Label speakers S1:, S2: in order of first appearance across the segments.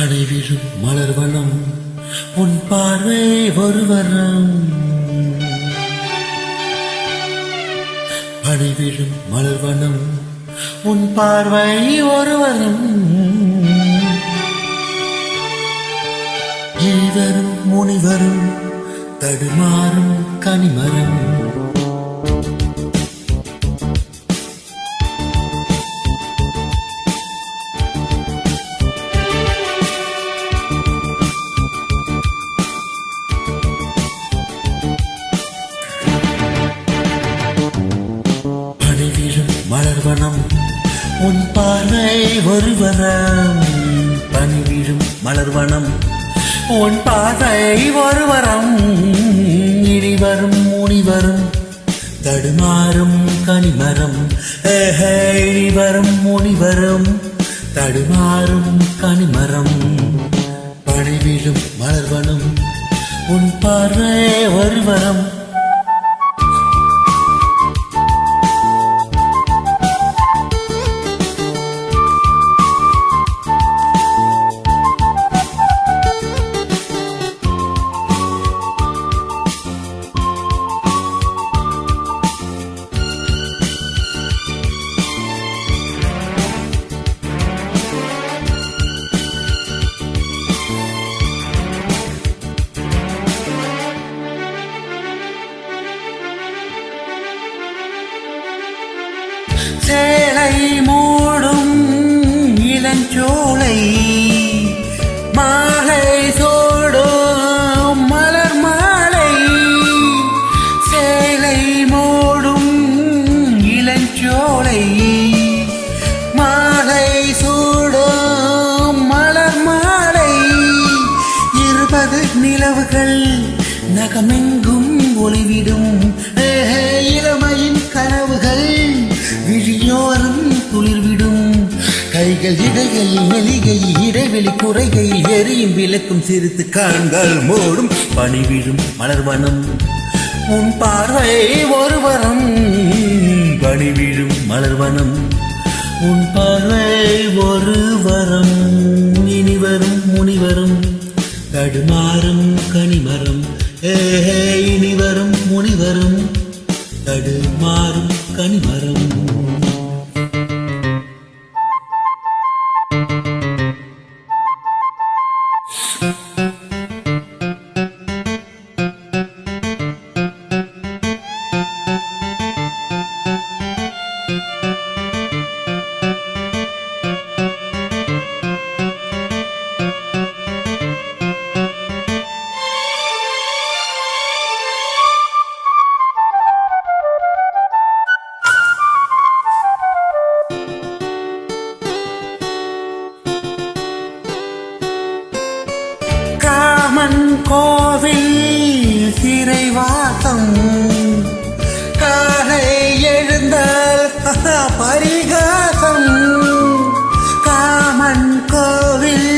S1: படைவிழும் மலர்வனம் உன் பார்வை ஒருவரம். படைவிழும் மலர்வனம் உன் பார்வை ஒருவரம். ஈவரும் முனிவரும் தடுமாறும் கனிமரம். மலர்வனம் உன் பார்வை ஒருவரம். பனிவிழும் மலர்வனம் உன் பார்வை ஒருவரம். இனிவரும் முனிவரும் தடுமாறும் கனிமரம். இனிவரும் முனிவரும் தடுமாறும் கனிமரம். பனிவிழும் மலர்வனம் உன் பார்வை ஒருவரம். சேலை மூடும் இளஞ்சோலை மாலை சோடும் மலர் மாலை. சேலை மூடும் இளஞ்சோலை மாலை சூடும் மலர் மாலை. 20 நிலவுகள் நகமெங்கும் ஒளிவிடும். இளமையின் கனவுகள் விழியோரம் துளிர்விடும். கைகள் இடைகளில் மெலிகையில் இடைவெளி குறைகையில் எரியும் விளக்கும் சிரித்து கண்கள் மூடும். பனிவிழும் மலர்வனம் உன் பார்வை ஒருவரம். பனிவிழும் மலர்வனம் உன் பார்வை ஒருவரம். இனிவரும் முனிவரும் தடுமாறும் கனிமரம். இனிவரும் முனிவரும் தடுமாறும் கனிமரம். காமன் கோவில் சிறைவாசம். காலை எழுந்தால் பரிகாசம். காமன் கோவில்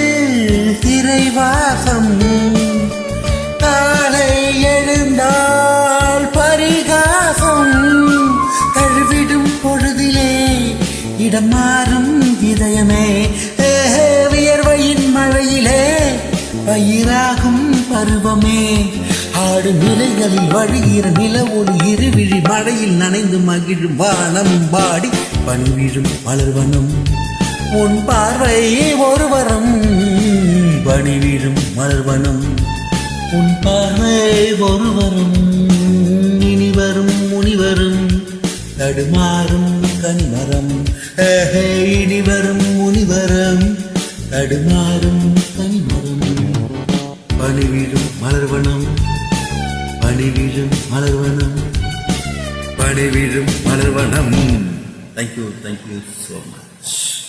S1: சிறைவாசம். காலை எழுந்தால் பரிகாசம். தழுவிடும் பொழுதிலே இடம் மாறும் இதயமே. வியர்வையின் மழையிலே பயிராகும் பருவமே. ஆடு நிலைகளில் வழிகிற நில ஒளி இருவிழி மழையில் நனைந்து மகிழும் வானம் பாடி. பனிவிழும் மலர்வனம் உன் பார்வை ஒருவரம். பனிவிழும் மலர்வனம் உன் பார்வை ஒருவரம். இனிவரும் முனிவரும் தடுமாறும் கனிமரம். இனிவரும் முனிவரும் தடுமாறும் கனிமரம். பனிவிழும் மலர்வனம் பனிவிழும் மலர்வனம் பனிவிழும் மலர்வனம். Thank you so much.